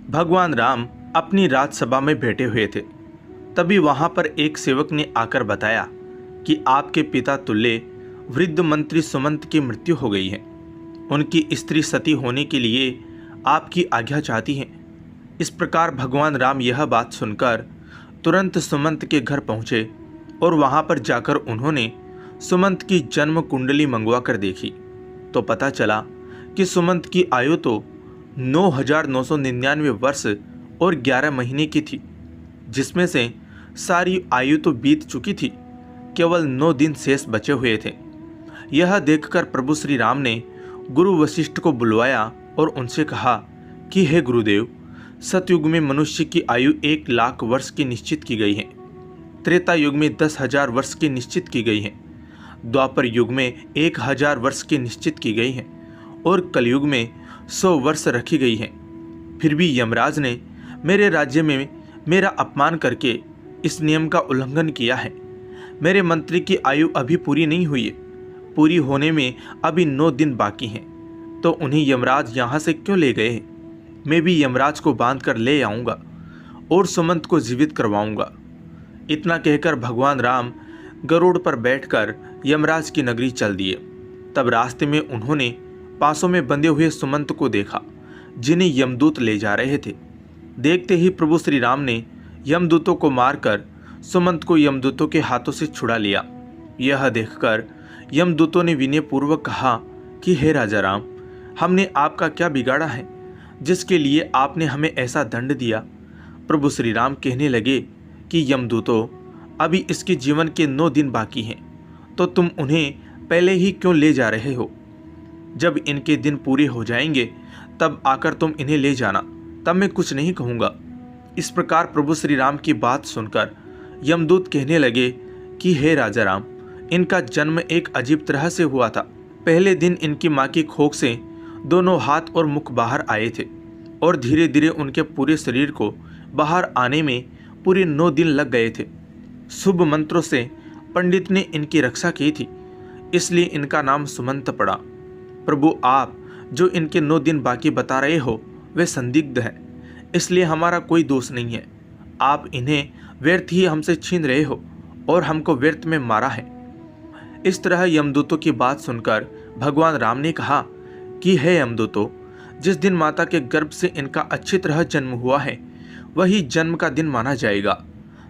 भगवान राम अपनी राजसभा में बैठे हुए थे। तभी वहां पर एक सेवक ने आकर बताया कि आपके पिता तुल्य वृद्ध मंत्री सुमंत की मृत्यु हो गई है। उनकी स्त्री सती होने के लिए आपकी आज्ञा चाहती हैं। इस प्रकार भगवान राम यह बात सुनकर तुरंत सुमंत के घर पहुंचे और वहां पर जाकर उन्होंने सुमंत की जन्म कुंडली मंगवा कर देखी तो पता चला कि सुमंत की आयु तो 9,999 वर्ष और 11 महीने की थी, जिसमें से सारी आयु तो बीत चुकी थी, केवल 9 दिन शेष बचे हुए थे। यह देखकर प्रभु श्री राम ने गुरु वशिष्ठ को बुलवाया और उनसे कहा कि हे गुरुदेव, सतयुग में मनुष्य की आयु 1,00,000 वर्ष की निश्चित की गई है, त्रेता युग में 10,000 वर्ष की निश्चित की गई है, द्वापर युग में 1,000 वर्ष की निश्चित की गई है और कलयुग में 100 वर्ष रखी गई है। फिर भी यमराज ने मेरे राज्य में मेरा अपमान करके इस नियम का उल्लंघन किया है। मेरे मंत्री की आयु अभी पूरी नहीं हुई है, पूरी होने में अभी 9 दिन बाकी हैं, तो उन्हें यमराज यहाँ से क्यों ले गए हैं? मैं भी यमराज को बांध कर ले आऊँगा और सुमंत को जीवित करवाऊँगा। इतना कहकर भगवान राम गरुड़ पर बैठकर यमराज की नगरी चल दिए। तब रास्ते में उन्होंने पासों में बंधे हुए सुमंत को देखा, जिन्हें यमदूत ले जा रहे थे। देखते ही प्रभु श्री राम ने यमदूतों को मारकर सुमंत को यमदूतों के हाथों से छुड़ा लिया। यह देखकर यमदूतों ने विनयपूर्वक कहा कि हे राजा राम, हमने आपका क्या बिगाड़ा है जिसके लिए आपने हमें ऐसा दंड दिया? प्रभु श्री राम कहने लगे कि यमदूतों, अभी इसके जीवन के 9 दिन बाकी हैं, तो तुम उन्हें पहले ही क्यों ले जा रहे हो? जब इनके दिन पूरे हो जाएंगे तब आकर तुम इन्हें ले जाना, तब मैं कुछ नहीं कहूँगा। इस प्रकार प्रभु श्री राम की बात सुनकर यमदूत कहने लगे कि हे राजा राम, इनका जन्म एक अजीब तरह से हुआ था। पहले दिन इनकी माँ की खोख से दोनों हाथ और मुख बाहर आए थे और धीरे धीरे उनके पूरे शरीर को बाहर आने में पूरे 9 दिन लग गए थे। शुभ मंत्रों से पंडित ने इनकी रक्षा की थी, इसलिए इनका नाम सुमंत पड़ा। प्रभु, आप जो इनके 9 दिन बाकी बता रहे हो वे संदिग्ध हैं, इसलिए हमारा कोई दोष नहीं है। आप इन्हें व्यर्थ ही हमसे छीन रहे हो और हमको व्यर्थ में मारा है। इस तरह यमदूतों की बात सुनकर भगवान राम ने कहा कि हे यमदूतों, जिस दिन माता के गर्भ से इनका अच्छी तरह जन्म हुआ है वही जन्म का दिन माना जाएगा।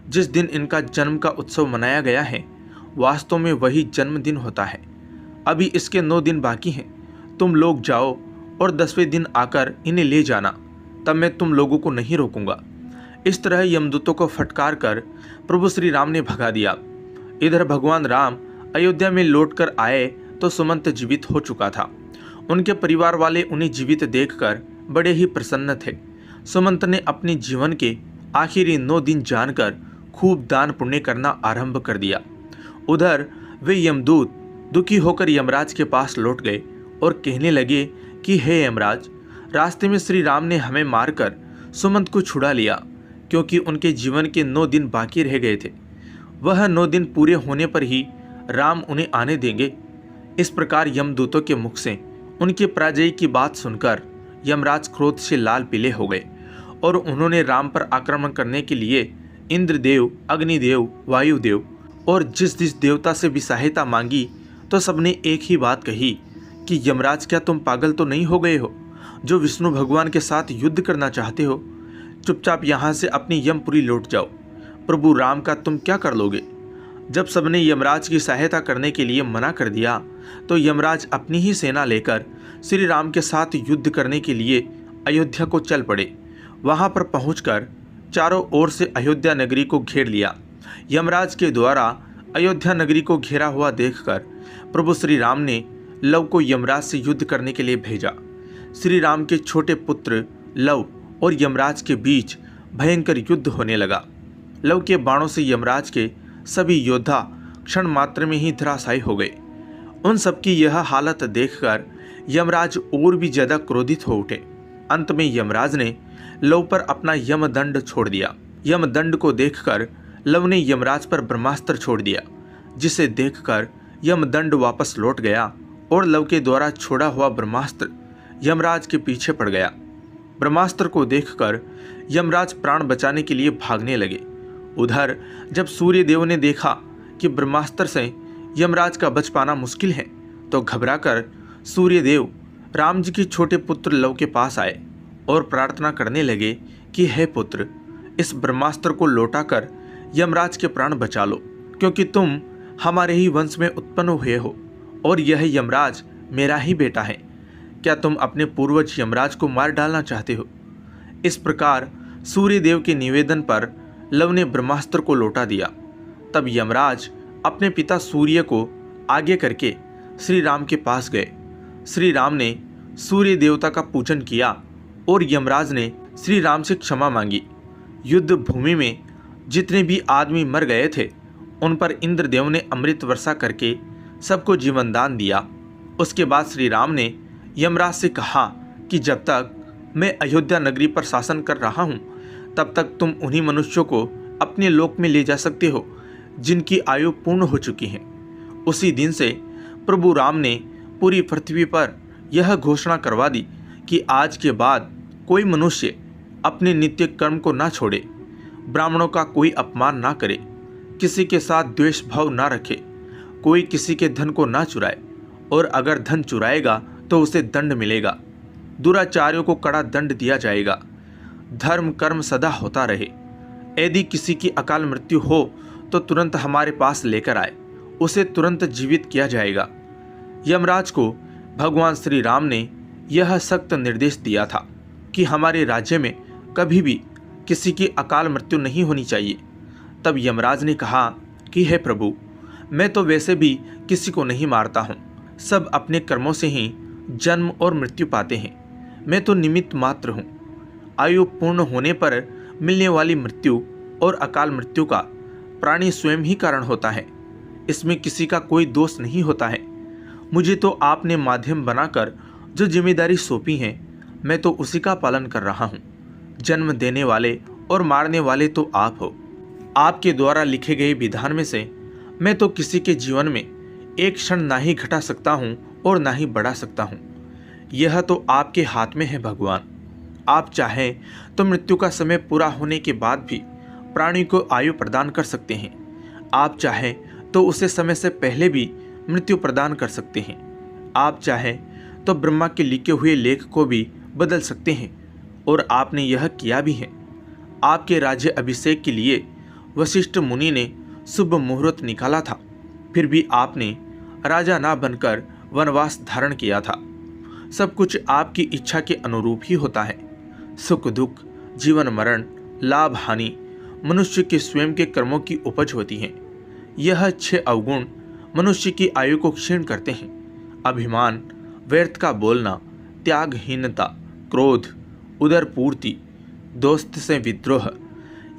जिस दिन इनका जन्म का उत्सव मनाया गया है वास्तव में वही जन्मदिन होता है। अभी इसके 9 दिन बाकी हैं, तुम लोग जाओ और 10वें दिन आकर इन्हें ले जाना, तब मैं तुम लोगों को नहीं रोकूंगा। इस तरह यमदूतों को फटकार कर प्रभु श्री राम ने भगा दिया। इधर भगवान राम अयोध्या में लौटकर आए तो सुमंत जीवित हो चुका था। उनके परिवार वाले उन्हें जीवित देखकर बड़े ही प्रसन्न थे। सुमंत ने अपने जीवन के आखिरी 9 दिन जानकर खूब दान पुण्य करना आरंभ कर दिया। उधर वे यमदूत दुखी होकर यमराज के पास लौट गए और कहने लगे कि हे यमराज, रास्ते में श्री राम ने हमें मारकर सुमंत को छुड़ा लिया, क्योंकि उनके जीवन के 9 दिन बाकी रह गए थे। वह 9 दिन पूरे होने पर ही राम उन्हें आने देंगे। इस प्रकार यमदूतों के मुख से उनके पराजय की बात सुनकर यमराज क्रोध से लाल पीले हो गए और उन्होंने राम पर आक्रमण करने के लिए इंद्रदेव, अग्निदेव, वायुदेव और जिस देवता से भी सहायता मांगी तो सबने एक ही बात कही कि यमराज, क्या तुम पागल तो नहीं हो गए हो जो विष्णु भगवान के साथ युद्ध करना चाहते हो? चुपचाप यहाँ से अपनी यमपुरी लौट जाओ। प्रभु राम का तुम क्या कर लोगे? जब सबने यमराज की सहायता करने के लिए मना कर दिया तो यमराज अपनी ही सेना लेकर श्री राम के साथ युद्ध करने के लिए अयोध्या को चल पड़े। वहाँ पर पहुँचकर चारों ओर से अयोध्या नगरी को घेर लिया। यमराज के द्वारा अयोध्या नगरी को घेरा हुआ देखकर प्रभु श्री राम ने लव को यमराज से युद्ध करने के लिए भेजा। श्री राम के छोटे पुत्र लव और यमराज के बीच भयंकर युद्ध होने लगा। लव के बाणों से यमराज के सभी योद्धा क्षण मात्र में ही धराशायी हो गए। उन सबकी यह हालत देखकर यमराज और भी ज्यादा क्रोधित हो उठे। अंत में यमराज ने लव पर अपना यमदंड छोड़ दिया। यमदंड को देखकर लव ने यमराज पर ब्रह्मास्त्र छोड़ दिया, जिसे देखकर यमदंड वापस लौट गया और लव के द्वारा छोड़ा हुआ ब्रह्मास्त्र यमराज के पीछे पड़ गया। ब्रह्मास्त्र को देखकर यमराज प्राण बचाने के लिए भागने लगे। उधर जब सूर्यदेव ने देखा कि ब्रह्मास्त्र से यमराज का बच पाना मुश्किल है, तो घबराकर सूर्यदेव राम जी के छोटे पुत्र लव के पास आए और प्रार्थना करने लगे कि हे पुत्र, इस ब्रह्मास्त्र को लौटाकर यमराज के प्राण बचा लो, क्योंकि तुम हमारे ही वंश में उत्पन्न हुए हो और यह यमराज मेरा ही बेटा है। क्या तुम अपने पूर्वज यमराज को मार डालना चाहते हो? इस प्रकार सूर्यदेव के निवेदन पर लव ने ब्रह्मास्त्र को लौटा दिया। तब यमराज अपने पिता सूर्य को आगे करके श्री राम के पास गए। श्री राम ने सूर्य देवता का पूजन किया और यमराज ने श्री राम से क्षमा मांगी। युद्ध भूमि में जितने भी आदमी मर गए थे उन पर इंद्रदेव ने अमृत वर्षा करके सबको जीवन दान दिया। उसके बाद श्री राम ने यमराज से कहा कि जब तक मैं अयोध्या नगरी पर शासन कर रहा हूँ तब तक तुम उन्हीं मनुष्यों को अपने लोक में ले जा सकते हो जिनकी आयु पूर्ण हो चुकी है। उसी दिन से प्रभु राम ने पूरी पृथ्वी पर यह घोषणा करवा दी कि आज के बाद कोई मनुष्य अपने नित्य कर्म को ना छोड़े, ब्राह्मणों का कोई अपमान ना करे, किसी के साथ द्वेष भाव ना रखे, कोई किसी के धन को ना चुराए और अगर धन चुराएगा तो उसे दंड मिलेगा। दुराचारियों को कड़ा दंड दिया जाएगा। धर्म कर्म सदा होता रहे। यदि किसी की अकाल मृत्यु हो तो तुरंत हमारे पास लेकर आए, उसे तुरंत जीवित किया जाएगा। यमराज को भगवान श्री राम ने यह सख्त निर्देश दिया था कि हमारे राज्य में कभी भी किसी की अकाल मृत्यु नहीं होनी चाहिए। तब यमराज ने कहा कि हे प्रभु, मैं तो वैसे भी किसी को नहीं मारता हूँ, सब अपने कर्मों से ही जन्म और मृत्यु पाते हैं। मैं तो निमित्त मात्र हूँ। आयु पूर्ण होने पर मिलने वाली मृत्यु और अकाल मृत्यु का प्राणी स्वयं ही कारण होता है, इसमें किसी का कोई दोष नहीं होता है। मुझे तो आपने माध्यम बनाकर जो जिम्मेदारी सौंपी है मैं तो उसी का पालन कर रहा हूँ। जन्म देने वाले और मारने वाले तो आप हो। आपके द्वारा लिखे गए विधान में से मैं तो किसी के जीवन में एक क्षण ना ही घटा सकता हूँ और ना ही बढ़ा सकता हूँ। यह तो आपके हाथ में है भगवान। आप चाहें तो मृत्यु का समय पूरा होने के बाद भी प्राणी को आयु प्रदान कर सकते हैं। आप चाहें तो उसे समय से पहले भी मृत्यु प्रदान कर सकते हैं। आप चाहें तो ब्रह्मा के लिखे हुए लेख को भी बदल सकते हैं और आपने यह किया भी है। आपके राज्य अभिषेक के लिए वशिष्ठ मुनि ने शुभ मुहूर्त निकाला था, फिर भी आपने राजा ना बनकर वनवास धारण किया था। सब कुछ आपकी इच्छा के अनुरूप ही होता है। सुख दुख, जीवन मरण, लाभ हानि मनुष्य के स्वयं के कर्मों की उपज होती हैं। यह 6 अवगुण मनुष्य की आयु को क्षीण करते हैं। अभिमान, व्यर्थ का बोलना, त्यागहीनता, क्रोध, उदरपूर्ति, दोस्त से विद्रोह,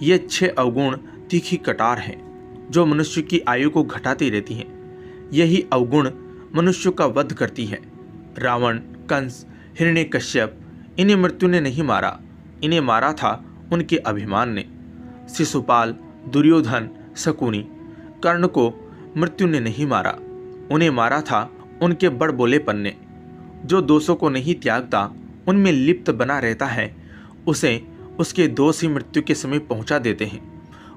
ये 6 अवगुण तीखी कटार हैं जो मनुष्य की आयु को घटाती रहती हैं। यही अवगुण मनुष्य का वध करती है। रावण, कंस, हिरण्यकश्यप, इन्हें मृत्यु ने नहीं मारा, इन्हें मारा था उनके अभिमान ने। शिशुपाल, दुर्योधन, शकुनी, कर्ण को मृत्यु ने नहीं मारा, उन्हें मारा था उनके बड़बोलेपन ने। जो दोषों को नहीं त्यागता, उनमें लिप्त बना रहता है, उसे उसके दोष ही मृत्यु के समय पहुंचा देते हैं।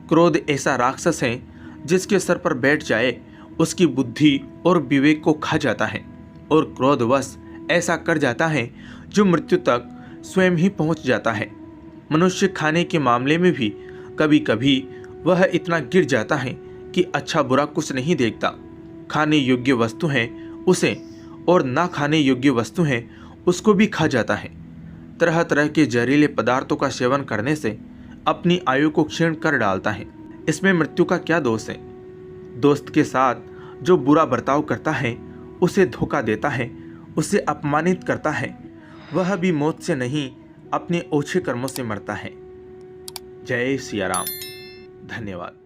क्रोध ऐसा राक्षस है जिसके सर पर बैठ जाए उसकी बुद्धि और विवेक को खा जाता है और क्रोधवश ऐसा कर जाता है जो मृत्यु तक स्वयं ही पहुंच जाता है। मनुष्य खाने के मामले में भी कभी कभी वह इतना गिर जाता है कि अच्छा बुरा कुछ नहीं देखता। खाने योग्य वस्तु है उसे और ना खाने योग्य वस्तु है उसको भी खा जाता है। तरह तरह के जहरीले पदार्थों का सेवन करने से अपनी आयु को क्षीण कर डालता है। इसमें मृत्यु का क्या दोष है? दोस्त के साथ जो बुरा बर्ताव करता है, उसे धोखा देता है, उसे अपमानित करता है, वह भी मौत से नहीं अपने ओछे कर्मों से मरता है। जय सिया राम। धन्यवाद।